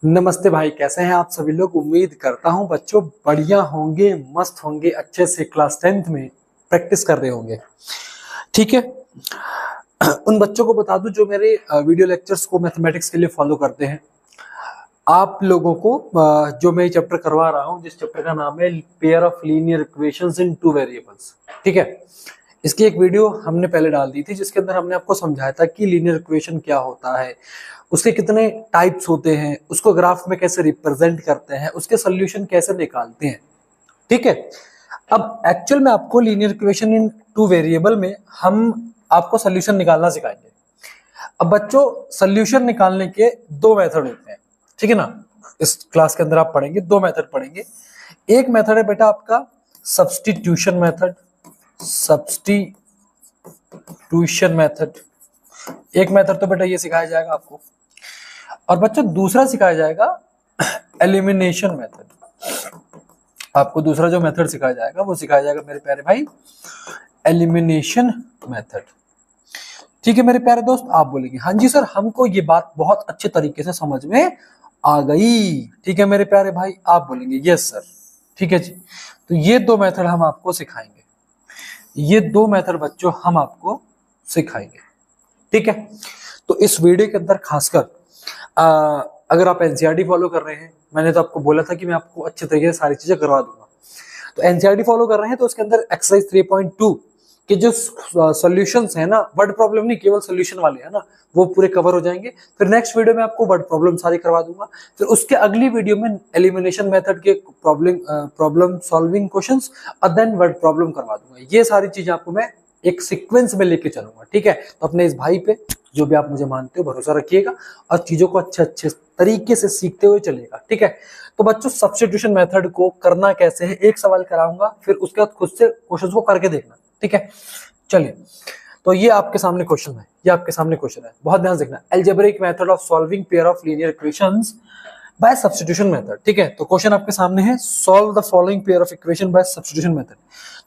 नमस्ते भाई, कैसे हैं आप सभी लोग। उम्मीद करता हूं बच्चों बढ़िया होंगे, मस्त होंगे, अच्छे से क्लास 10th में प्रैक्टिस कर रहे होंगे। ठीक है। उन बच्चों को बता दूं जो मेरे वीडियो लेक्चर्स को मैथमेटिक्स के लिए फॉलो करते हैं। आप लोगों को जो मैं चैप्टर करवा रहा हूं, जिस चैप्टर का नाम है pair of linear equations in two variables. ठीक है। इसकी एक वीडियो हमने पहले डाल दी थी जिसके अंदर हमने आपको समझाया था कि लीनियर इक्वेशन क्या होता है, उसके कितने टाइप्स होते हैं, उसको ग्राफ में कैसे रिप्रेजेंट करते हैं, उसके सॉल्यूशन कैसे निकालते हैं। ठीक है। अब एक्चुअल में आपको linear equation in two variable में हम आपको सॉल्यूशन निकालना सिखाएंगे। अब बच्चों, सॉल्यूशन निकालने के दो मेथड होते हैं। ठीक है ना। इस क्लास के अंदर आप पढ़ेंगे, दो मेथड पढ़ेंगे। एक मेथड है बेटा आपका सब्स्टिट्यूशन मेथड, सब्स्टिट्यूशन मेथड। एक मेथड तो बेटा ये सिखाया जाएगा आपको, और बच्चों दूसरा सिखाया जाएगा एलिमिनेशन मेथड। आपको दूसरा जो मेथड सिखाया जाएगा वो सिखाया जाएगा मेरे प्यारे भाई एलिमिनेशन मेथड। ठीक है मेरे प्यारे दोस्त, आप बोलेंगे हाँ जी सर, हमको ये बात बहुत अच्छे तरीके से समझ में आ गई। ठीक है मेरे प्यारे भाई, आप बोलेंगे यस सर। ठीक है जी। तो ये दो मेथड हम आपको सिखाएंगे, ये दो मेथड बच्चों हम आपको सिखाएंगे। ठीक है। तो इस वीडियो के अंदर खासकर अगर आप एनसीईआरटी फॉलो कर रहे हैं, मैंने तो आपको बोला था कि मैं आपको अच्छे तरीके से सारी चीजें करवा दूंगा। तो एनसीईआरटी फॉलो कर रहे हैं तो उसके अंदर एक्सरसाइज 3.2 के जो सॉल्यूशंस है ना, वर्ड प्रॉब्लम नहीं, केवल सॉल्यूशन वाले है ना, वो पूरे कवर हो जाएंगे। फिर नेक्स्ट वीडियो में आपको वर्ड प्रॉब्लम सारी करवा दूंगा। फिर उसके अगली वीडियो में एलिमिनेशन मेथड के प्रॉब्लम सॉल्विंग क्वेश्चंस और देन वर्ड प्रॉब्लम करवा दूंगा। ये सारी चीजें आपको मैं एक सीक्वेंस में लेके चलूंगा। ठीक है। तो अपने इस भाई पे, जो भी आप मुझे मानते हो, भरोसा रखिएगा और चीजों को अच्छे अच्छे तरीके से सीखते हुए चलिएगा। ठीक है। तो बच्चों, सब्स्टिट्यूशन मेथड को करना कैसे है, एक सवाल कराऊंगा, फिर उसके बाद खुद से क्वेश्चन को करके देखना। ठीक है। चलिए, तो ये आपके सामने क्वेश्चन है, ये आपके सामने क्वेश्चन है, बहुत ध्यान से देखना। Algebraic method of solving pair of linear equations bye substitution method. ठीक है। तो क्वेश्चन आपके सामने है, solve the following pair of equation by substitution method.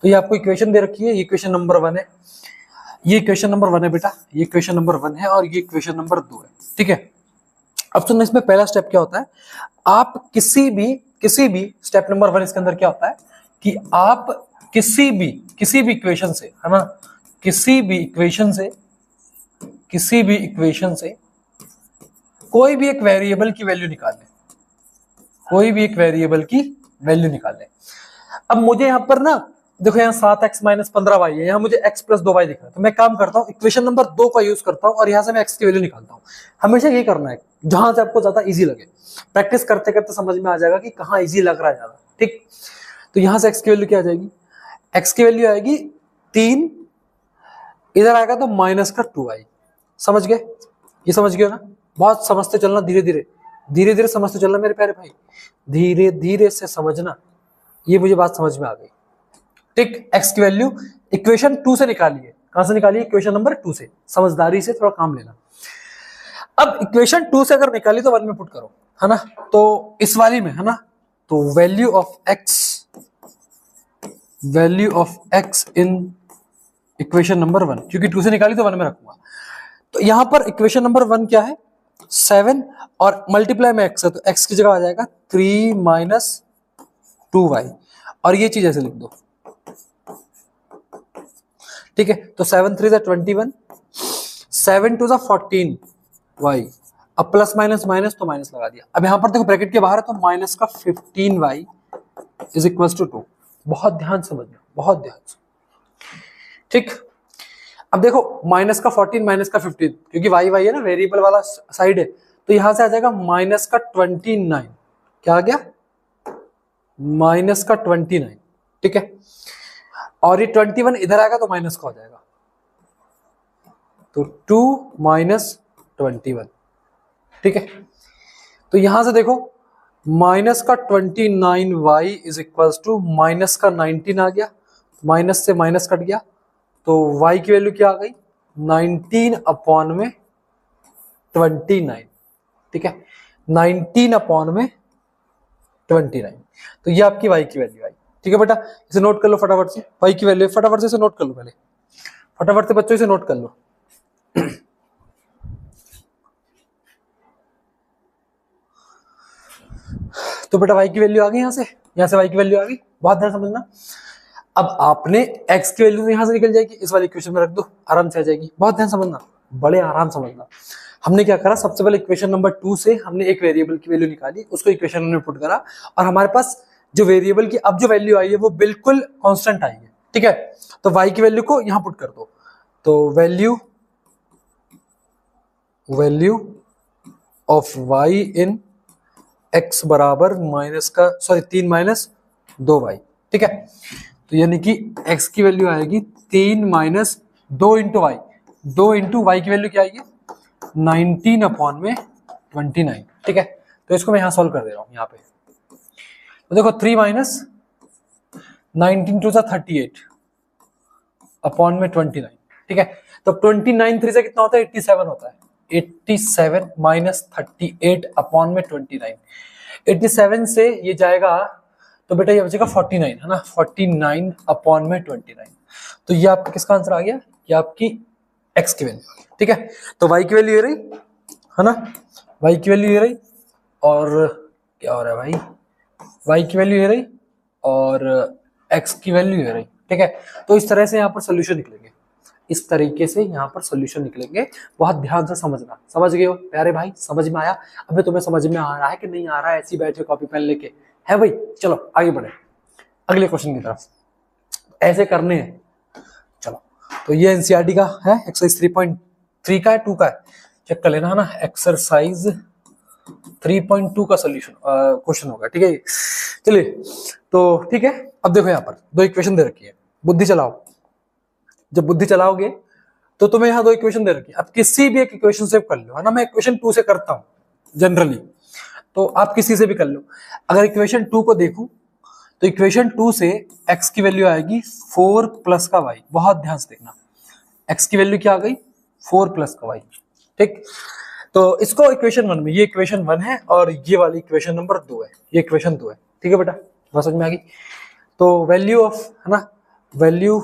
तो ये आपको इक्वेशन दे रखी है, ये इक्वेशन नंबर 1 है, ये इक्वेशन नंबर 1 है बेटा, ये इक्वेशन नंबर 1 है और ये इक्वेशन नंबर 2 है। ठीक है। अब सुनना, इसमें पहला स्टेप क्या होता है, आप किसी भी स्टेप नंबर 1 इसके अंदर क्या होता है कि आप किसी भी इक्वेशन से, है ना, किसी भी इक्वेशन से कोई भी एक वेरिएबल की वैल्यू निकाल लें, कोई भी एक वेरिएबल की वैल्यू निकाल लें। अब मुझे यहां पर ना देखो, यहाँ 7x माइनस 15y है, यहाँ मुझे x प्लस 2y दिख रहा है, तो मैं काम करता हूँ इक्वेशन नंबर 2 का यूज करता हूँ और यहाँ से मैं x की वैल्यू निकालता हूँ। हमेशा ये करना है जहां से आपको ज्यादा इजी लगे। प्रैक्टिस करते करते समझ में आ जाएगा कि कहाँ इजी लग रहा है ज्यादा। ठीक। तो यहाँ से x की वैल्यू क्या आ जाएगी, x की वैल्यू आएगी 3, इधर आएगा तो माइनस का 2y। समझ गए, ये समझ गए ना। बहुत समझते चलना, धीरे धीरे धीरे धीरे समझते चलना मेरे प्यारे भाई, धीरे धीरे से समझना। ये मुझे बात समझ में आ गई। ठीक। x की वैल्यू इक्वेशन 2 से निकालिए। कहां से निकालिए, इक्वेशन नंबर 2 से। समझदारी से थोड़ा काम लेना। अब इक्वेशन 2 से अगर निकाली तो 1 में पुट करो, है ना। तो इस वाली में, है ना, तो value of x in equation number 1, क्योंकि 2 से निकाली तो 1 में रखूंगा। तो यहां पर इक्वेशन नंबर 1 क्या है, 7, और मल्टीप्लाई में x है, तो x की जगह आ जाएगा 3 माइनस 2y, और ये चीज ऐसे लिख दो। ठीक है। तो 7 3 21, 7 2 14 y, अब प्लस माइनस माइनस तो माइनस लगा दिया। अब यहां पर देखो ब्रैकेट के बाहर है, तो माइनस का 15y इज इक्वल टू 2। बहुत ध्यान समझना, बहुत ध्यान से। ठीक। अब देखो, माइनस का 14 माइनस का 15, क्योंकि y है ना, वेरिएबल वाला साइड है, तो यहां से आ जाएगा माइनस का 29। क्या आ गया, माइनस का 29। ठीक है। और ये 21 इधर आएगा तो माइनस का हो जाएगा, तो 2 माइनस 21। ठीक है। तो यहां से देखो, माइनस का 29y is equal to minus का 19 आ गया, माइनस से माइनस कट गया, तो y की वैल्यू क्या आ गई, 19/29। ठीक है। 19/29, तो ये आपकी y की वैल्यू आई। ठीक है बेटा, इसे नोट कर लो फटाफट से, y की वैल्यू फटाफट से इसे नोट कर लो, पहले फटाफट से बच्चों इसे नोट कर लो। तो बेटा y की वैल्यू आ गई, यहाँ से y की वैल्यू आ गई, बहुत ध्यान समझना। अब आपने x की वैल्यू यहाँ से निकल जाएगी, इस वाली इक्वेशन में रख दो, आराम से आ जाएगी, बहुत ध्यान समझना, बड़े आराम समझना। हमने क्या करा, सबसे पहले इक्वेशन नंबर 2 से हमने एक वेरिएबल की वैल्यू निकाली, उसको इक्वेशन में पुट करा, और हमारे पास जो वेरिएबल की अब जो वैल्यू आई है वो बिल्कुल कांस्टेंट आई है, ठीक है। तो y की वैल्यू को यहां पुट कर दो, तो value of y in x बराबर माइनस का 3 माइनस 2y, ठीक है। तो यानी कि x की वैल्यू आएगी 3 minus 2 into Y, 2 into Y की वैल्यू क्या आएगी 19 अपॉन में 29, ठीक है। तो इसको मैं यहां सॉल्व कर दे रहा हूं यहाँ पे। तो देखो 3 माइनस 19 टू 38 अपॉन में 29, ठीक है। तो 29 3 से कितना होता है 87 होता है, 87 माइनस 38 अपॉन में 29, 87 से ये जाएगा तो बेटा ये बचेगा 49, है ना, 49 अपॉन में 29। तो ये आपका किसका आंसर आ गया, ये आपकी x की वैल्यू आ गई, ठीक है। तो y की वैल्यू ये रही, है ना, y की वैल्यू ये रही, और क्या हो रहा है भाई, y की वैल्यू ये रही और x की वैल्यू ये रही, ठीक है। तो इस तरह से यहाँ पर सोल्यूशन निकलेंगे, इस तरीके से यहाँ पर सोल्यूशन निकलेंगे, बहुत ध्यान से समझना। समझ गए हो प्यारे भाई, समझ में आया? अबे तुम्हें समझ में आ रहा है कि नहीं आ रहा है? ऐसी बैठे कॉपी पेन लेके, है भाई? चलो आगे बढ़े अगले क्वेश्चन की तरफ, ऐसे करने हैं। चलो, तो ये एनसीईआरटी का है, एक्सरसाइज 3.3 का है, 2 का है, चेक कर लेना, है ना। एक्सरसाइज 3.2 का सोल्यूशन क्वेश्चन होगा, ठीक है। चलिए, तो ठीक है, अब देखो यहाँ पर दो इक्वेशन दे रखी है, बुद्धि चलाओ। जब बुद्धि चलाओगे तो तुम्हें यहाँ दो इक्वेशन दे रखी है, अब किसी भी एक इक्वेशन से कर लो, है ना। मैं इक्वेशन 2 से करता हूं जनरली, तो आप किसी से भी कर लो। अगर इक्वेशन 2 को देखूं तो इक्वेशन 2 से x की वैल्यू आएगी 4 प्लस का y, बहुत ध्यान से देखना, x की वैल्यू क्या आ गई 4 प्लस का y, ठीक। तो इसको इक्वेशन 1 में, ये इक्वेशन 1 है और ये वाली इक्वेशन नंबर 2 है, ये इक्वेशन 2 है, ठीक है बेटा, बात समझ में आ गई। तो वैल्यू ऑफ, है ना, value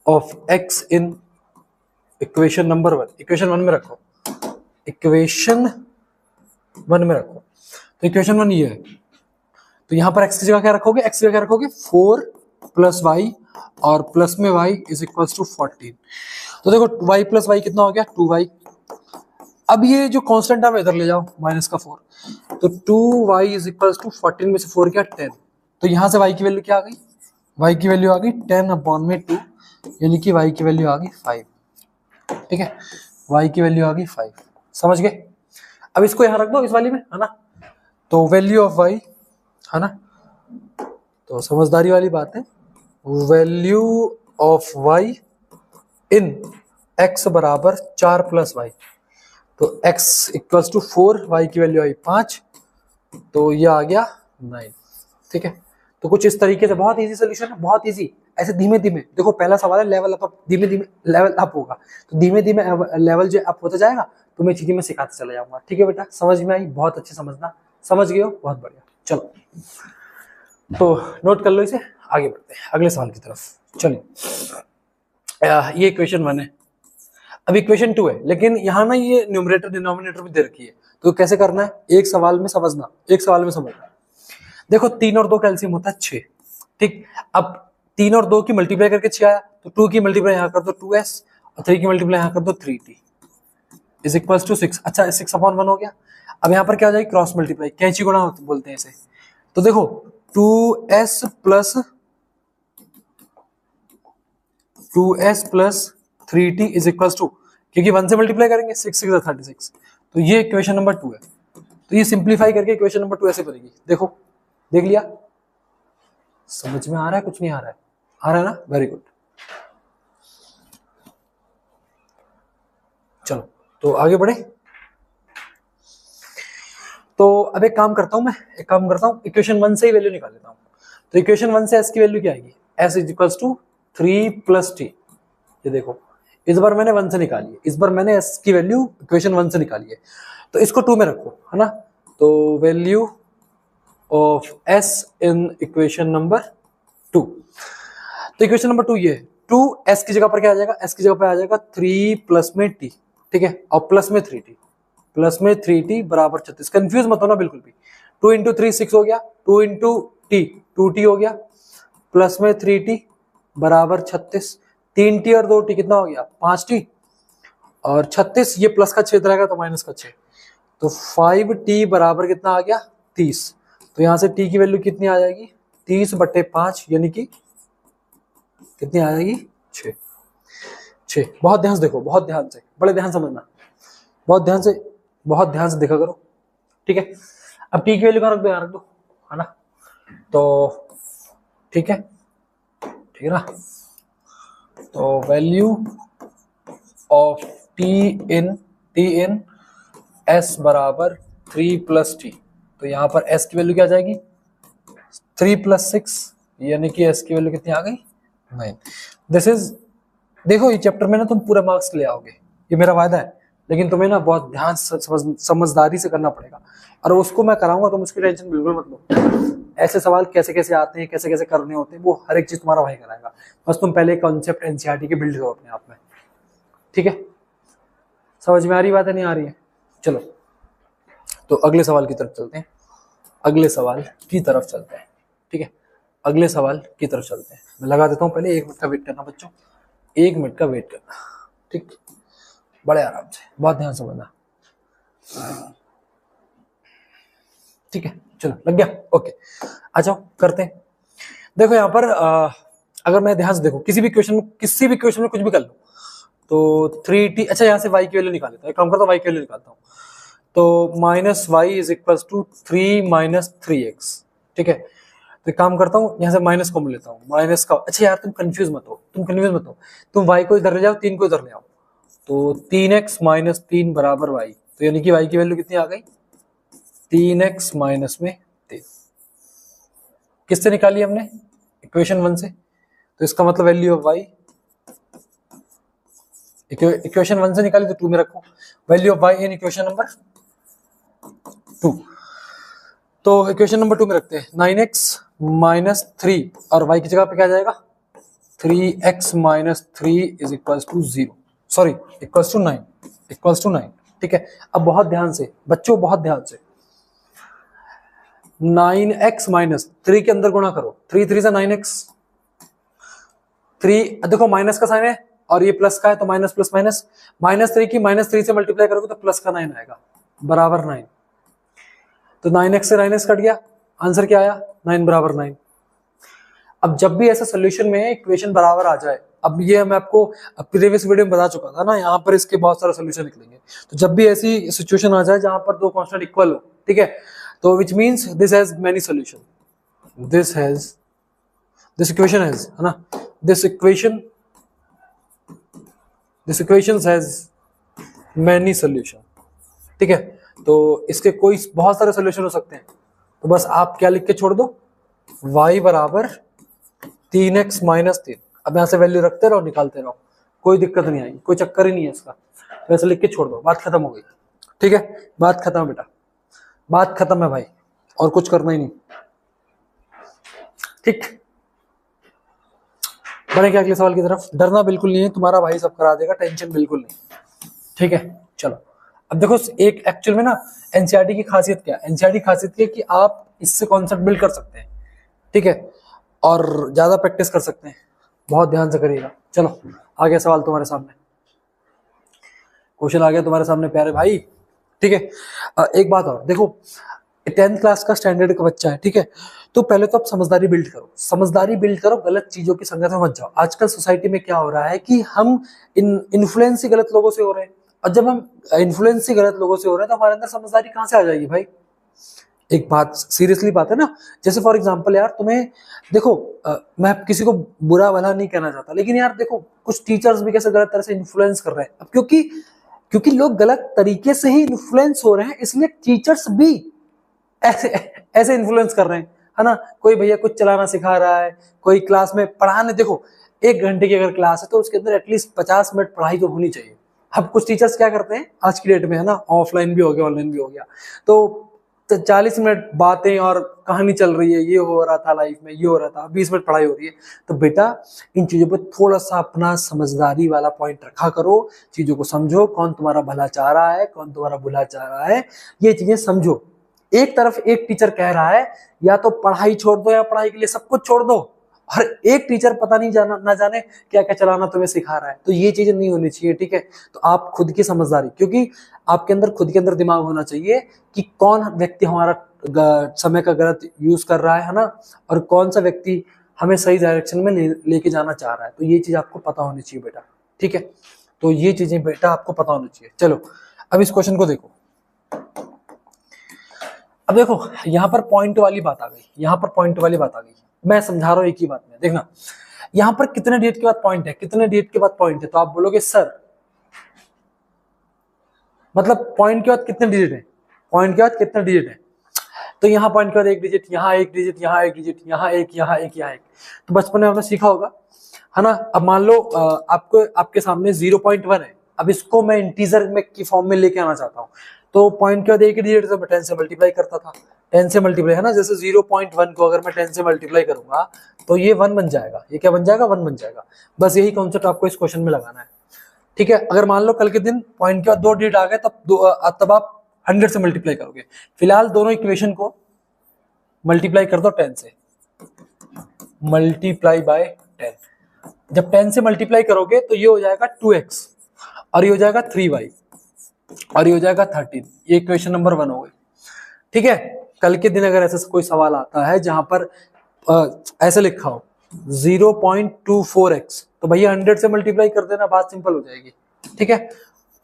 of x in equation number 1, equation 1 में रखो, इक्वेशन 1 में रखो। तो इक्वेशन 1 ये है, तो यहां पर x की जगह क्या रखोगे, x की जगह क्या रखोगे 4 प्लस वाई, और प्लस में y इज इक्वल टू 14। तो देखो y प्लस वाई कितना हो गया 2y। अब ये जो कांस्टेंट है इधर ले जाओ, माइनस का 4, तो 2y इज इक्वल टू 14 में से 4 क्या 10। तो यहां से y की वैल्यू क्या आ गई, y की वैल्यू आ गई 10 अपॉन में 2, यानी कि y की वैल्यू आ गई 5, ठीक है। y की वैल्यू आ गई 5, समझ गए। अब इसको यहां रख दो इस वाली में, है ना। तो वैल्यू ऑफ y, है ना, तो समझदारी वाली बात है, value of y in x बराबर 4 प्लस वाई, तो x इक्वल्स टू 4, y की वैल्यू आई 5, तो ये आ गया 9, ठीक है। तो कुछ इस तरीके से, बहुत इजी सोल्यूशन है, बहुत इजी। ऐसे धीमे धीमे देखो, पहला सवाल है लेवल अप, धीमे धीमे लेवल अप होगा, तो धीमे धीमे लेवल जो अप होता जाएगा तो मैं चीजें में सिखाते चला जाऊंगा, ठीक है बेटा। समझ में आई? बहुत अच्छे समझना, समझ गए हो, बहुत बढ़िया। चलो, तो नोट कर लो इसे, आगे बढ़ते हैं अगले सवाल की तरफ। चलिए, ये इक्वेशन 1 है, अब इक्वेशन 2 है, लेकिन यहाँ ना ये न्यूमरेटर डिनोमिनेटर भी दे रखी है, तो कैसे करना है, एक सवाल में समझना, एक सवाल में समझना। देखो 3 और 2 का एलसीएम होता है 6, ठीक। अब 3 और 2 की मल्टीप्लाई करके 6 आया, तो 2 की मल्टीप्लाई यहाँ कर दो 2s, और 3 की मल्टीप्लाई यहाँ कर दो 3t इज इक्वल्स टू 6। अच्छा, 6 अपॉन 1 हो गया। अब यहाँ पर क्या हो जाएगी, क्रॉस मल्टीप्लाई, कैंची गुणा बोलते हैं इसे। तो देखो 2s plus 3t is equals to, क्योंकि 1 से मल्टीप्लाई करेंगे 6 6 36, तो ये इक्वेशन नंबर 2 है। तो ये सिंप्लीफाई करके इक्वेशन नंबर 2 ऐसे बनेगी, देखो, देख लिया, समझ में आ रहा है, कुछ नहीं आ रहा है, आ रहा है ना, वेरी गुड। चलो, तो आगे बढ़े। तो अब एक काम करता हूं, इक्वेशन 1 से ही वैल्यू निकाल लेता हूं। तो इक्वेशन 1 से s की वैल्यू क्या आएगी, s is equals to 3 plus t। ये देखो, इस बार मैंने 1 से निकाली है, इस बार मैंने s की वैल्यू इक्वेशन 1 से निकाली है, तो इसको 2 में रखो, है ना। तो value of s in equation number 2, तो इक्वेशन नंबर 2 ये है, 2 s की जगह पर क्या आ जाएगा, s की जगह पर आ जाएगा 3 प्लस में t, ठीक है, और प्लस में 3t, प्लस में 3t बराबर 36। कंफ्यूज मत होना बिल्कुल भी। 2 इंटू 3 6 हो गया, 2 इंटू टी 2t हो गया, प्लस में 3t बराबर 36। 3t और 2t कितना हो गया 5t, और 36 ये प्लस का 6 रहेगा तो माइनस का 6, तो 5t बराबर कितना आ गया 30। तो यहां से t की वैल्यू कितनी आ जाएगी 30/5, यानी कि कितनी आ जाएगी 6। 6। बहुत ध्यान से देखो, बहुत ध्यान से, बड़े ध्यान समझना, बहुत ध्यान से देखा करो, ठीक है। अब t की वैल्यू कहाँ रख दो, यहाँ रख दो, है ना। तो ठीक है ना। तो value of t in s बराबर 3 + t, तो यहाँ पर s की वैल्यू क्या आ जाएगी 3 + 6, यानी कि s की वैल्यू कितनी आ गई 9। दिस इज, देखो ये चैप्टर में ना तुम पूरे मार्क्स ले आओगे, ये मेरा वायदा है, लेकिन तुम्हें ना बहुत ध्यान समझदारी से करना पड़ेगा, और उसको मैं कराऊंगा, तुम उसकी टेंशन बिल्कुल मत लो। ऐसे सवाल कैसे कैसे आते हैं, कैसे कैसे करने होते हैं, वो हर एक चीज तुम्हारा भाई कराएगा। बस तुम पहले कॉन्सेप्ट एनसीईआरटी के बिल्ड करो अपने आप में, ठीक है। समझ में आ रही बात है, नहीं आ रही है? चलो तो अगले सवाल की तरफ चलते हैं, अगले सवाल की तरफ चलते हैं, ठीक है। अगले सवाल की तरफ चलते हैं, मैं लगा देता हूँ पहले, 1 मिनट का वेट करना बच्चों, 1 मिनट का वेट करना, ठीक, बड़े आराम से, बहुत ध्यान से समझना, ठीक है। चलो लग गया, ओके। आ जाओ करते हैं। देखो यहाँ पर अगर मैं ध्यान से देखो, किसी भी क्वेश्चन में कुछ भी कर लो, तो 3t, अच्छा यहाँ से y की वैल्यू निकाल लेता हूँ, काम करता हूँ y की वैल्यू निकालता हूँ, तो -y = 3 - 3x, ठीक है। तो काम करता हूँ, यहाँ से माइनस को लेता हूँ, माइनस का, अच्छा यार तुम कंफ्यूज मत हो, तुम y को इधर ले जाओ, 3 को इधर ले आओ, तो 3x - 3 बराबर y, तो यानी कि y की वैल्यू कितनी आ गई 3x - में 3। किससे निकाली हमने, इक्वेशन 1 से, तो इसका मतलब वैल्यू ऑफ y, इक्वेशन 1 से निकाली तो 2 में रखो, value of y in equation number 2, तो इक्वेशन नंबर 2 में रखते हैं 9x - 3, और y की जगह पे क्या आ जाएगा 3x - 3 = 0, सॉरी इक्वल्स टू 9, ठीक है। अब बहुत ध्यान से बच्चों, बहुत ध्यान से, 9x - 3 के अंदर गुणा करो, 3 3 से 9x, 3 देखो माइनस का साइन है और ये प्लस का है, तो माइनस प्लस माइनस, -3 की -3 से मल्टीप्लाई करोगे तो प्लस का 9 आएगा, बराबर 9, तो 9x से 9x कट गया, आंसर क्या आया 9 बराबर 9। अब जब भी ऐसा सोल्यूशन में इक्वेशन बराबर आ जाए, अब ये मैं आपको प्रीवियस वीडियो में बता चुका था ना, यहाँ पर इसके बहुत सारे सोल्यूशन निकलेंगे, तो जब भी ऐसी सिचुएशन आ जाए जहां पर दो कांस्टेंट इक्वल हो, ठीक है, तो which means this has many solution, this equation has, है ना, this equation has many solution, ठीक है। तो इसके कोई बहुत सारे सॉल्यूशन हो सकते हैं, तो बस आप क्या लिख के छोड़ दो, y बराबर 3x - 3, अब यहाँ से वैल्यू रखते रहो, निकालते रहो, कोई दिक्कत नहीं आएगी, कोई चक्कर ही नहीं है इसका, तो ऐसे लिख के छोड़ दो, बात खत्म हो गई, ठीक है, बात खत्म बेटा, बात खत्म है भाई, और कुछ करना ही नहीं, ठीक। बढ़े क्या अगले सवाल की तरफ, डरना बिल्कुल नहीं है, तुम्हारा भाई सब करा देगा, टेंशन बिल्कुल नहीं, ठीक है। चलो अब देखो, एक एक्चुअल में ना एनसीईआरटी की खासियत क्या है, एनसीईआरटी की खासियत क्या है कि आप इससे कॉन्सेप्ट बिल्ड कर सकते हैं, ठीक है, और ज्यादा प्रैक्टिस कर सकते हैं, बहुत ध्यान से करिएगा। चलो आ गया सवाल तुम्हारे सामने, क्वेश्चन आ गया तुम्हारे सामने प्यारे भाई, ठीक है। एक बात और देखो, 10th क्लास का स्टैंडर्ड का बच्चा है, ठीक है, तो पहले तो आप समझदारी बिल्ड करो, गलत चीजों की संगत में मत जाओ। आजकल सोसाइटी में क्या हो रहा है कि हम इन्फ्लुएंस ही गलत लोगों से हो रहे हैं, और जब हम इन्फ्लुएंस ही गलत लोगों से हो रहे हैं तो हमारे अंदर समझदारी कहाँ से आ जाएगी भाई। एक बात सीरियसली बात है ना, जैसे फॉर एग्जांपल यार तुम्हें देखो, मैं किसी को बुरा भला नहीं कहना चाहता, लेकिन यार देखो कुछ टीचर्स भी कैसे गलत तरह से इन्फ्लुएंस कर रहे हैं, अब क्योंकि लोग गलत तरीके से ही इन्फ्लुएंस हो रहे हैं, इसलिए टीचर्स भी ऐसे इन्फ्लुएंस कर रहे हैं, है ना। कोई भैया कुछ चलाना सिखा रहा है, कोई क्लास में पढ़ाने, देखो 1 घंटे की अगर क्लास है तो उसके अंदर एटलीस्ट 50 मिनट पढ़ाई तो होनी चाहिए। अब कुछ टीचर्स क्या करते हैं आज की डेट में, है ना, ऑफलाइन भी हो गया ऑनलाइन भी हो गया, तो 40 मिनट बातें और कहानी चल रही है, ये हो रहा था लाइफ में, ये हो रहा था, 20 मिनट पढ़ाई हो रही है। तो बेटा इन चीजों पे थोड़ा सा अपना समझदारी वाला पॉइंट रखा करो, चीजों को समझो, कौन तुम्हारा भला चाह रहा है, कौन तुम्हारा बुरा चाह रहा है, ये चीजें समझो। एक तरफ एक टीचर कह रहा है या तो पढ़ाई छोड़ दो या पढ़ाई के लिए सब कुछ छोड़ दो, और एक टीचर पता नहीं जाना ना जाने क्या क्या चलाना तुम्हें सिखा रहा है, तो ये चीजें नहीं होनी चाहिए, ठीक है। तो आप खुद की समझदारी, क्योंकि आपके अंदर खुद के अंदर दिमाग होना चाहिए कि कौन व्यक्ति हमारा समय का गलत यूज कर रहा है ना, और कौन सा व्यक्ति हमें सही डायरेक्शन में लेके जाना चाह रहा है। तो ये चीज आपको पता होनी चाहिए बेटा, ठीक है। तो ये चीजें बेटा आपको पता होनी चाहिए। चलो अब इस क्वेश्चन को देखो। अब देखो यहाँ पर पॉइंट वाली बात आ गई, यहाँ पर पॉइंट वाली बात आ गई। मैं समझा रहा हूँ एक ही बात में, देखना यहाँ पर कितने डिजिट के बाद पॉइंट है, कितने डिजिट के बाद पॉइंट है, तो आप बोलोगे सर मतलब पॉइंट के बाद कितने डिजिट है, पॉइंट के बाद कितने डिजिट है, तो यहाँ पॉइंट के बाद एक डिजिट, यहाँ एक डिजिट, यहाँ एक डिजिट, यहाँ एक, यहाँ एक, यहाँ एक। तो बचपन में आपने सीखा होगा है ना। अब मान लो आपको आपके सामने 0.1 है, अब इसको मैं इंटीजर में की फॉर्म में लेके आना चाहता हूँ, तो पॉइंट के बाद एक डिजिट से मैं 10 से मल्टीप्लाई करता था, 10 से मल्टीप्लाई है ना, जैसे 0.1 को अगर मैं 10 से मल्टीप्लाई करूंगा तो ये 1 बन जाएगा, ये क्या बन जाएगा, 1 बन जाएगा। बस यही कॉन्सेप्ट आपको इस क्वेश्चन में लगाना है, ठीक है। अगर मान लो कल के दिन पॉइंट के बाद 2 डिजिट आ गए, तब आप 100 से मल्टीप्लाई करोगे। फिलहाल दोनों इक्वेशन को मल्टीप्लाई कर दो 10 से, मल्टीप्लाई बाय 10। जब 10 से मल्टीप्लाई करोगे तो ये हो जाएगा 2x, और ये हो जाएगा 3y, और ये हो जाएगा 13। ये इक्वेशन नंबर 1 हो गई, ठीक है। कल के दिन अगर ऐसा कोई सवाल आता है जहां पर ऐसे लिखा हो 0.24x, तो भैया 100 से मल्टीप्लाई कर देना, बात सिंपल हो जाएगी, ठीक है।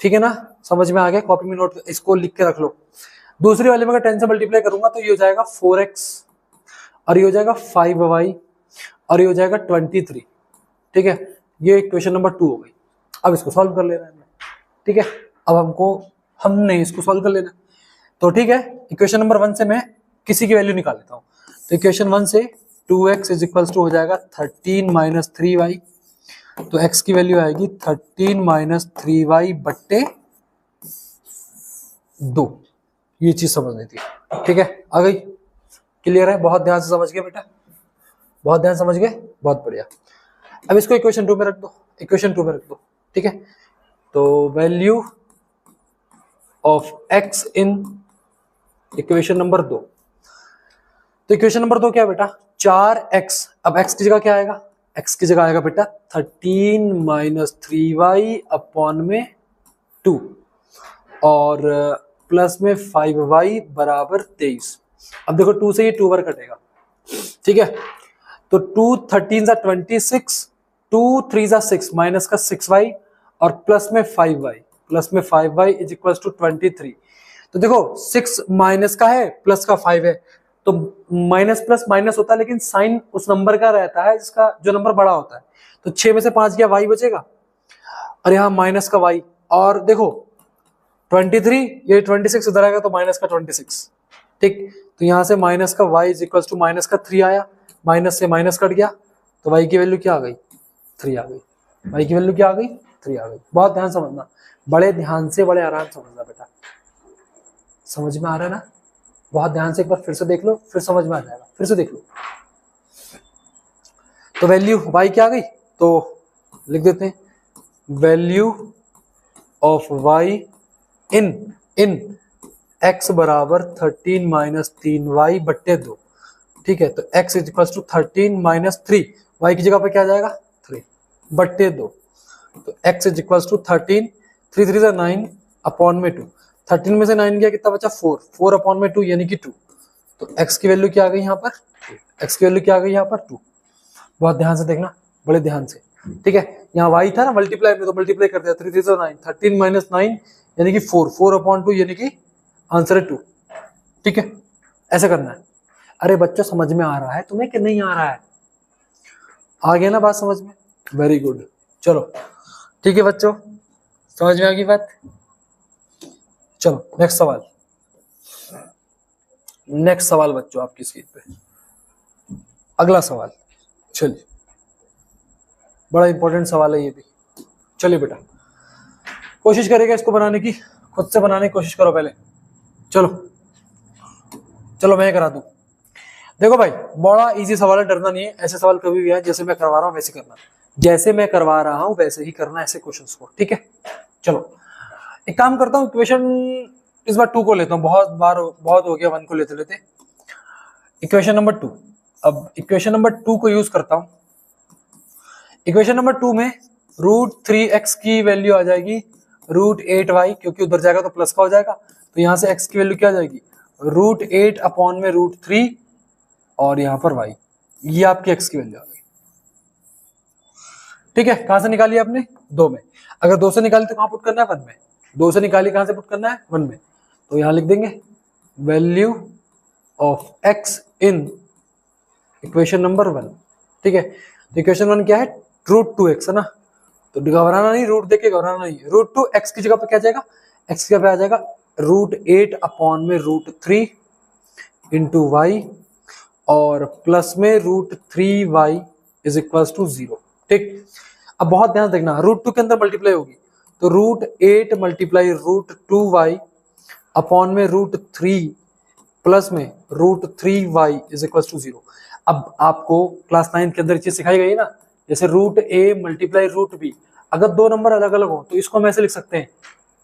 ठीक है ना, समझ में आ गया, कॉपी में नोट इसको लिख के रख लो। दूसरी वाले में अगर 10 से मल्टीप्लाई करूंगा तो ये हो जाएगा 4x, और ये हो जाएगा 5y, और ये हो जाएगा 23, ठीक है। ये इक्वेशन नंबर 2 हो गई। अब इसको सॉल्व कर लेना है, ठीक है। अब हमने इसको सॉल्व कर लेना, तो ठीक है। इक्वेशन नंबर 1 से मैं किसी की वैल्यू निकाल लेता हूँ। तो इक्वेशन 1 से 2x इज इक्वल्स टू हो जाएगा 13 माइनस 3y, तो x की वैल्यू आएगी 13 माइनस 3y बट्टे 2। ये चीज समझनी थी, ठीक है। आ गई, क्लियर है, बहुत ध्यान से समझ गए बेटा, बहुत ध्यान समझ गए, बहुत बढ़िया। अब इसको इक्वेशन 2 में रख दो, इक्वेशन 2 में रख दो, ठीक है। तो value of x in equation number 2, तो इक्वेशन नंबर 2 क्या है बेटा, 4x। अब x की जगह क्या आएगा, x की जगह आएगा बेटा 13 माइनस 3y अपॉन में 2, और प्लस में 5y बराबर 23। अब देखो 2 से ये 2 बार कटेगा, ठीक है। तो 2 13 26, 2 3 6 माइनस का 6y, और प्लस में 5y, प्लस में 5y इज इक्वल टू 23। तो देखो 6 माइनस का है, प्लस का 5 है, तो माइनस प्लस माइनस होता है, लेकिन साइन उस नंबर का रहता है जिसका जो नंबर बड़ा होता है। तो 6 में से 5 गया, y बचेगा, और यहाँ माइनस का y, और देखो 23, ये 26 इधर आएगा तो माइनस का 26, ठीक। तो यहाँ से माइनस का y is equal to minus का 3 आया, माइनस से माइनस कट गया, तो y की वैल्यू क्या आ गई, 3 आ गई। y की वैल्यू क्या आ गई, 3 आ गई। बहुत ध्यान समझना, बड़े ध्यान से, बड़े आराम से समझना बेटा, समझ में आ रहा है ना। बहुत ध्यान से एक बार फिर से देख लो, फिर समझ में आ जाएगा, फिर से देख लो। तो वैल्यू y क्या आ गई, तो लिख देते हैं value of y in x बराबर 13 माइनस 3y बट्टे 2, ठीक है। तो x is equal to 13 minus 3, y की जगह पे क्या आ जाएगा 3 बट्टे 2, तो x is equal to 13, 3 3 9 upon में 2, 13 में से 9 गया कितना बचा 4, 4 अपॉन में 2 यानी कि 2। तो x की वैल्यू क्या आ गई यहाँ पर, x की वैल्यू क्या आ गई यहाँ पर 2। बहुत ध्यान से देखना, बड़े ध्यान से, ठीक है। यहाँ y था ना मल्टीप्लाई में, तो मल्टीप्लाई कर दिया, 3 3 9, 13 माइनस 9 यानी कि 4, 4 अपॉन 2 यानी कि आंसर है 2, ठीक है। ऐसा करना है। अरे बच्चों समझ में आ रहा है तुम्हें कि नहीं आ रहा है, आ गया ना बात समझ में, वेरी गुड। चलो ठीक है बच्चों, समझ में आ गई बात। चलो नेक्स्ट सवाल, नेक्स्ट सवाल बच्चों आपकी स्क्रीन पे, अगला सवाल। चलिए बड़ा इंपॉर्टेंट सवाल है ये भी। चलिए बेटा कोशिश करेगा इसको बनाने की, खुद से बनाने की कोशिश करो पहले। चलो चलो मैं करा दूं। देखो भाई बड़ा इजी सवाल है, डरना नहीं है, ऐसे सवाल कभी भी है जैसे मैं करवा रहा हूँ वैसे करना, जैसे मैं करवा रहा हूँ वैसे ही करना ऐसे क्वेश्चंस को, ठीक है। चलो एक काम करता हूँ, इक्वेशन इस बार 2 को लेता हूँ, बहुत हो गया 1 को लेते लेते। इक्वेशन नंबर 2, अब इक्वेशन नंबर 2 को यूज करता हूँ। इक्वेशन नंबर 2 में √3x की वैल्यू आ जाएगी √8y, क्योंकि उधर जाएगा तो प्लस का हो जाएगा, तो यहां से x की वैल्यू क्या आ जाएगी √8 अपॉन में √3 और यहां पर y, ये आपकी x की वैल्यू आ गई, ठीक है। कहां से निकाली आपने 2 में, अगर 2 से निकाली तो कहां पुट करना है 1 में, 2 से निकाली कहां से पुट करना है 1 में, तो यहां लिख देंगे value of x in equation number 1, ठीक है। तो इक्वेशन 1 क्या है √2x है ना, तो घबराना नहीं, रूट देख के घबराना नहीं, √2x की जगह पे क्या जाएगा, x की जगह पे आ जाएगा √8 अपॉन में √3 इंटू वाई और प्लस में √3y इज इक्वल टू 0, ठीक। अब बहुत ध्यान देखना, √2 के अंदर मल्टीप्लाई होगी तो √8 मल्टीप्लाई √2y अपॉन में √3 प्लस में √3y इज इक्वल टू 0। अब आपको क्लास 9 के अंदर चीज सिखाई गई ना, जैसे √a मल्टीप्लाई √b, अगर 2 नंबर अलग अलग हो तो इसको हम ऐसे लिख सकते हैं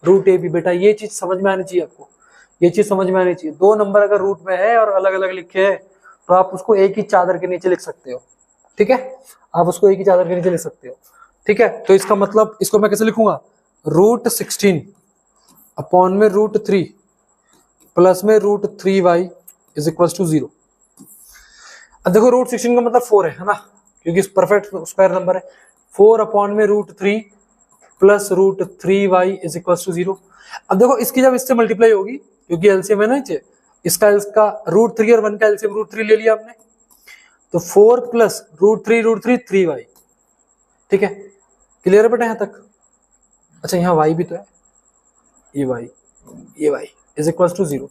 √ab। बेटा ये चीज समझ में आनी चाहिए आपको, ये चीज समझ में आनी चाहिए, 2 नंबर अगर रूट में है और अलग अलग लिखे हैं तो आप उसको एक ही चादर के नीचे लिख सकते हो, ठीक है, आप उसको एक ही चादर के नीचे लिख सकते हो, ठीक है। तो इसका मतलब इसको मैं कैसे लिखूंगा √16 अपॉन में √3 प्लस में √3y इज इक्वल टू 0। अब देखो √16 का मतलब 4 है ना, क्योंकि परफेक्ट स्क्वायर नंबर है, 4 अपॉन में √3 plus √3y is equal to 0। अब देखो इसकी जब इससे मल्टीप्लाई होगी, क्योंकि एलसीएम है ना, इसका √3 और 1 का एलसीएम √3 ले लिया हमने, तो 4 प्लस √3 3y, ठीक है। क्लियर है बेटा यहां तक? अच्छा यहाँ y भी तो है, ये y इज इक्वल टू 0,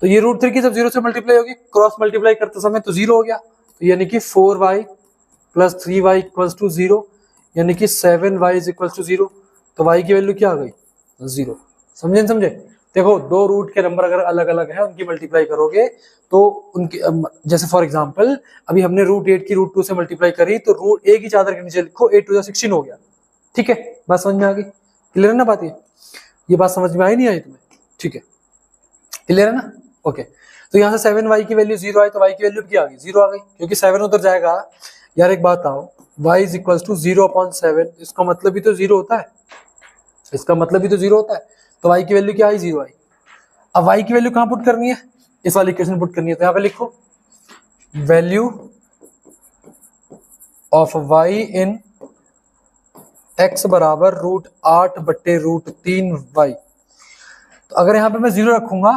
तो ये √3 की जब 0 से मल्टीप्लाई होगी, क्रॉस मल्टीप्लाई करते समय तो 0 हो गया, तो यानी कि 4y plus 3y equals to 0, यानी कि 7y इज इक्वल टू 0, तो y की वैल्यू क्या आ गई 0। समझे समझे? देखो 2 रूट के नंबर अगर अलग अलग है उनकी मल्टीप्लाई करोगे तो उनकी जैसे फॉर एग्जांपल अभी हमने √8 की √2 से मल्टीप्लाई करी, तो रूट एक ही चादर के नीचे लिखो 8 टू 16 हो गया, ठीक है। बात समझ में आ गई? क्लियर है ना बात? ये बात समझ में आई नहीं आई तुम्हें? ठीक है, क्लियर है ना? ओके, तो यहाँ से 7y की वैल्यू 0 आई, तो y की वैल्यू क्या आ गई 0 आ गई, क्योंकि 7 उधर जाएगा। यार एक बात आओ, y इज इक्वल टू 0/7, इसका मतलब भी तो 0 होता है, इसका मतलब भी तो 0 होता है, तो y की वैल्यू क्या आई 0 आई। अब y की वैल्यू कहाँ पुट करनी है, इस वाली इक्वेशन पुट करनी है, तो यहाँ पे लिखो value of y in x बराबर √8/√3y। तो अगर यहाँ पे मैं 0 रखूंगा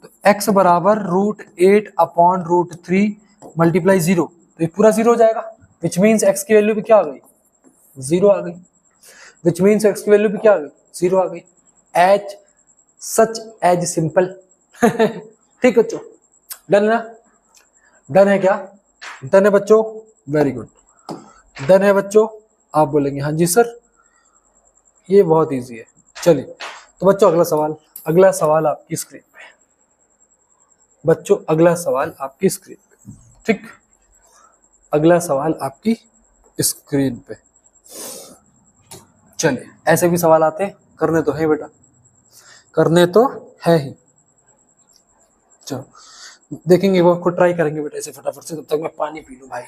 तो x बराबर √8/√3 मल्टीप्लाई 0, तो ये पूरा 0 हो जाएगा, विच मीन्स x की वैल्यू भी क्या आ गई 0 आ गई, विच मीन्स x की वैल्यू भी क्या आ गई 0 आ गई। As such as simple. ठीक बच्चों, डन ना? डन है क्या? डन है बच्चों? वेरी गुड, डन है बच्चों? आप बोलेंगे हाँ जी सर, ये बहुत इजी है। चलिए तो बच्चों अगला सवाल, अगला सवाल आपकी स्क्रीन पे बच्चों, अगला सवाल आपकी स्क्रीन पे, ठीक, अगला सवाल आपकी स्क्रीन पे। चलिए ऐसे भी सवाल आते हैं, करने तो है बेटा, करने तो है ही। चलो देखेंगे, वो खुद ट्राई करेंगे बेटा ऐसे फटाफट से, तब तक मैं पानी पी लूं भाई।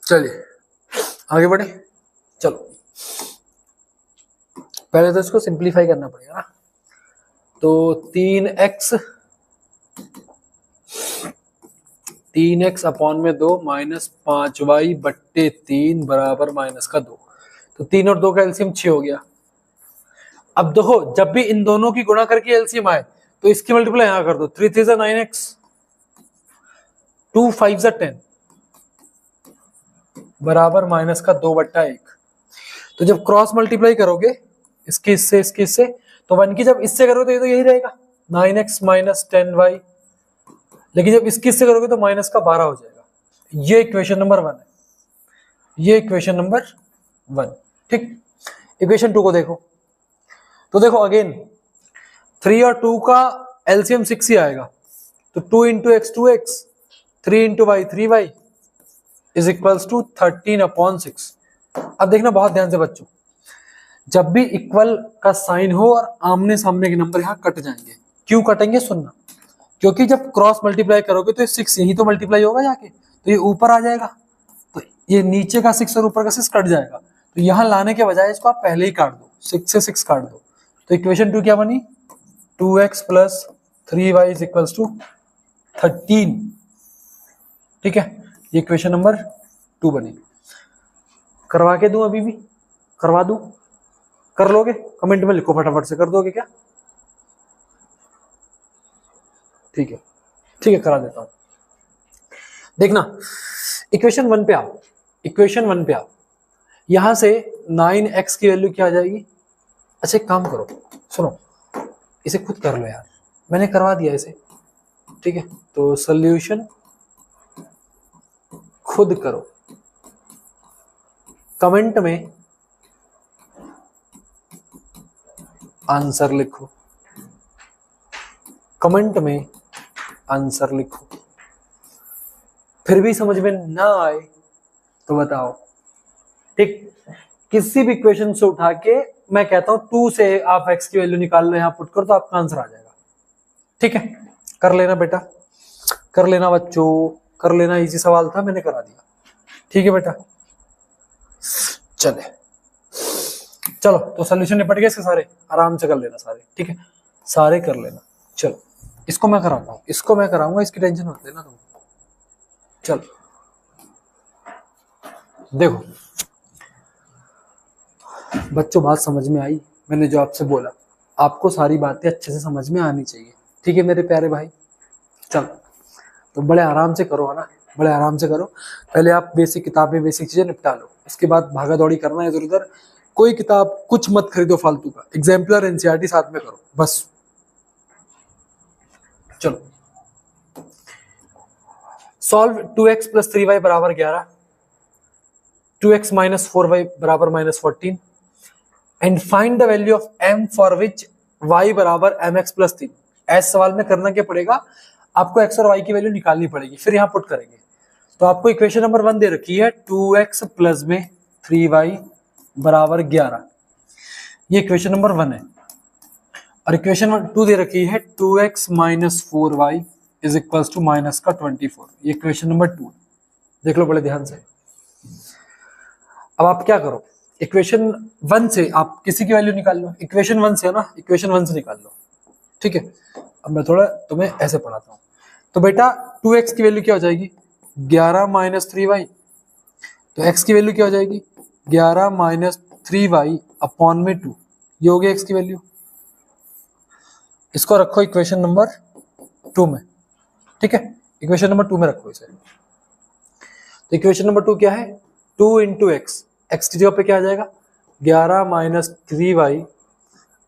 चलिए आगे बढ़े। चलो पहले तो इसको सिंप्लीफाई करना पड़ेगा ना, तो 3x अपॉन में 2 माइनस 5y/3 बराबर -2, तो 3 और 2 का एलसीएम 6 हो गया। अब देखो जब भी इन दोनों की गुणा करके एलसीएम आए तो इसकी मल्टीप्लाई यहां कर दो, 3 3 9x, 2 5 10 बराबर -2/1। तो जब क्रॉस मल्टीप्लाई करोगे इसके इससे तो 1 की जब इससे करोगे तो ये तो यही रहेगा 9x माइनस 10y, लेकिन जब इसकी इससे करोगे तो माइनस का 12 हो जाएगा। ये इक्वेशन नंबर 1 है, ये इक्वेशन नंबर 1। ठीक, इक्वेशन 2 को देखो तो देखो अगेन 3 और 2 का एलसीएम 6 ही आएगा, तो 2 into X 2x, 3 into Y 3y is equals to 13/6। अब देखना बहुत ध्यान से बच्चों, जब भी इक्वल का साइन हो और आमने सामने के नंबर यहाँ कट जाएंगे। क्यों कटेंगे सुनना, क्योंकि जब क्रॉस मल्टीप्लाई करोगे तो ये 6 यही तो मल्टीप्लाई होगा जाके, तो ये ऊपर आ जाएगा, तो ये नीचे का 6 और ऊपर का 6 कट जाएगा। तो यहाँ लाने के बजाय इसको आप पहले ही काट दो, 6 से 6 काट दो। तो इक्वेशन 2 क्या बनी, 2x plus 3y is equals to 13। ठीक है, ये इक्वेशन नंबर 2 बनी। करवा के दूं, अभी भी करवा दूं, कर लोगे? कमेंट में लिखो फटाफट से, कर दोगे क्या? ठीक है, ठीक है, करा देता हूं। देखना इक्वेशन 1 पे आओ, इक्वेशन 1 पे आओ, यहां से 9x की वैल्यू क्या आ जाएगी? अच्छा एक काम करो, सुनो, इसे खुद कर लो यार, मैंने करवा दिया इसे। ठीक है, तो सॉल्यूशन खुद करो, कमेंट में आंसर लिखो, कमेंट में आंसर लिखो। फिर भी समझ में ना आए तो बताओ। ठीक, किसी भी इक्वेशन से उठा के मैं कहता हूं 2 से आप x की वैल्यू निकाल लो, यहां पुट कर तो आपका आंसर आ जाएगा। ठीक है, कर लेना बेटा, कर लेना बच्चों, कर लेना, इजी सवाल था, मैंने करा दिया। ठीक है बेटा, चले चलो, तो सोल्यूशन निपट गए इसके सारे, आराम से कर लेना सारे। ठीक है, सारे कर लेना। चलो इसको मैं कराता हूं, इसको मैं कराऊंगा, इसकी टेंशन मत लेना तुम। चलो देखो बच्चों, बात समझ में आई? मैंने जो आपसे बोला, आपको सारी बातें अच्छे से समझ में आनी चाहिए। ठीक है मेरे प्यारे भाई, चलो तो बड़े आराम से करो, है ना, बड़े आराम से करो। पहले आप बेसिक किताबें, बेसिक चीजें निपटा लो, उसके बाद भागा दौड़ी करना है इधर उधर। कोई किताब कुछ मत खरीदो फालतू का, एग्जाम्पलर एनसीईआरटी साथ में करो बस। चलो सॉल्व 2x प्लस 3y बराबर 11, 2x माइनस 4y बराबर minus 14 and find the value of m for which y बराबर mx प्लस 3। ऐसे सवाल में करना क्या पड़ेगा, आपको x और y की वैल्यू निकालनी पड़ेगी, फिर यहाँ पुट करेंगे। तो आपको इक्वेशन नंबर 1 दे रखी है 2x प्लस में 3y बराबर 11, ये इक्वेशन नंबर 1 है। और इक्वेशन 2 दे रखी है 2x minus 4y is equals to minus का 24, ये इक्वेशन नंबर 2। देख लो बड़े ध्यान से। अब आप क्या करो, इक्वेशन 1 से आप किसी की वैल्यू निकाल लो, इक्वेशन 1 से, है ना, इक्वेशन 1 से निकाल लो। ठीक है, अब मैं थोड़ा तुम्हें ऐसे पढ़ाता हूँ। तो बेटा 2x की वैल्यू क्या हो जाएगी, 11 माइनस 3y, तो x की वैल्यू क्या हो जाएगी, 11 माइनस 3y अपॉन में 2, ये हो गया x की वैल्यू। इसको रखो इक्वेशन नंबर 2 में। ठीक है, इक्वेशन नंबर 2 में रखो इसे। तो इक्वेशन नंबर 2 क्या है, 2 इंटू एक्स, एक्स की जगह पे क्या आ जाएगा, 11 माइनस 3y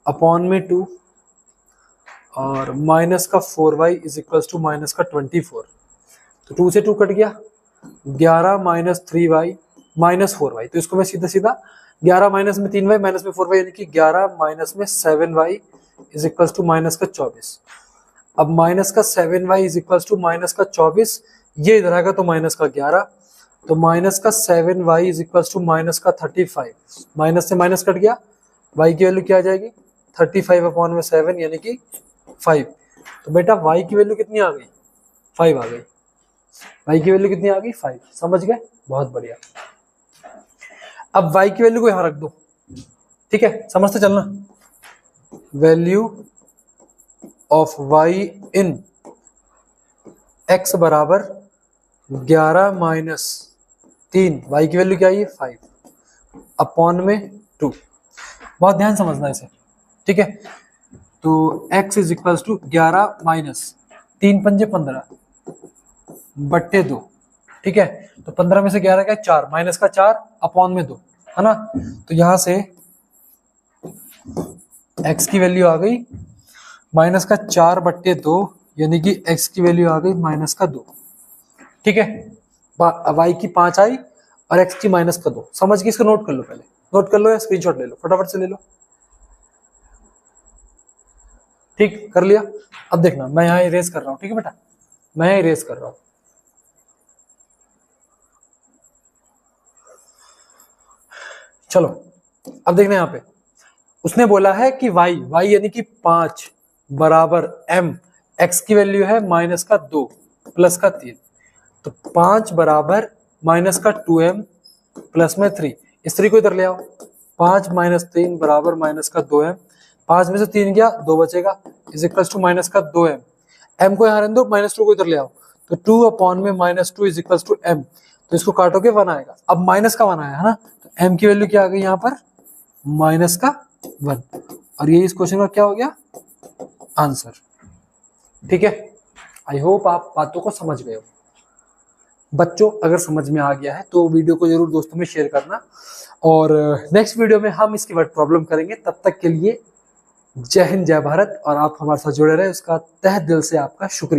अपॉन में 2 और माइनस का 4y is equal to minus का 24। तो 2 से 2 कट गया, 11 माइनस 3y माइनस 4y, तो इसको मैं सीधा सीधा 11 माइनस में 3y माइनस में 4y यानी कि 11 माइनस में 7y is equal to minus का 24। अब माइनस का 7y is equal to minus का 24, ये इधर आएगा तो माइनस का 11, तो माइनस का 7y is equal to minus का 35, माइनस से माइनस कट गया, y की वैल्यू क्या आ जाएगी, 35 अपॉन में 7 यानी कि 5। तो बेटा y की वैल्यू कितनी आ गई, 5 आ गई, y की वैल्यू कितनी आ गई, 5। समझ गए, बहुत बढ़िया। अब y की वैल्यू को यहां रख दो। ठीक है, समझते चलना, value of y in x बराबर 11 माइनस 3, y की वैल्यू क्या है, 5 अपॉन में 2। बहुत ध्यान समझना इसे। ठीक है, तो x is equal to 11 minus 3 पंजे 15 बट्टे 2। ठीक है, तो 15 में से 11 का 4, माइनस का 4 अपॉन में 2, है ना। तो यहां से x की वैल्यू आ गई माइनस का 4/2, यानी कि x की वैल्यू आ गई माइनस का 2। ठीक है, y की 5 आई और x की माइनस का 2। समझ के इसको नोट कर लो, पहले नोट कर लो या स्क्रीनशॉट ले लो, फटाफट से ले लो। ठीक, कर लिया। अब देखना मैं यहाँ इरेज कर रहा हूँ, ठीक है बेटा, मैं यहाँ इरेज कर रहा हूँ। चलो अब देखना यहाँ पे उसने बोला है कि y यानी कि 5 बराबर m, x की वैल्यू है माइनस का 2 प्लस का 3, तो 5 बराबर माइनस का 2m प्लस में 3, इस 3 को इधर ले आओ। 5 माइनस 3 बराबर माइनस का 2m, 5 में से 3 गया 2 बचेगा, इज इक्वल टू माइनस का 2m, m को यहाँ रहने दो, -2 को इधर ले आओ, तो 2 अपॉन में -2 इज इक्वल टू m, तो इसको काटोगे 1 आएगा। अब माइनस का 1 आया है ना, तो m की वैल्यू क्या आ गई यहाँ पर माइनस का 1, और ये इस क्वेश्चन का क्या हो गया आंसर। ठीक है, आई होप आप बातों को समझ गए हो। बच्चों अगर समझ में आ गया है तो वीडियो को जरूर दोस्तों में शेयर करना, और नेक्स्ट वीडियो में हम इसकी वर्ड प्रॉब्लम करेंगे। तब तक के लिए जय हिंद जय भारत, और आप हमारे साथ जुड़े रहे उसका तहे दिल से आपका शुक्रिया।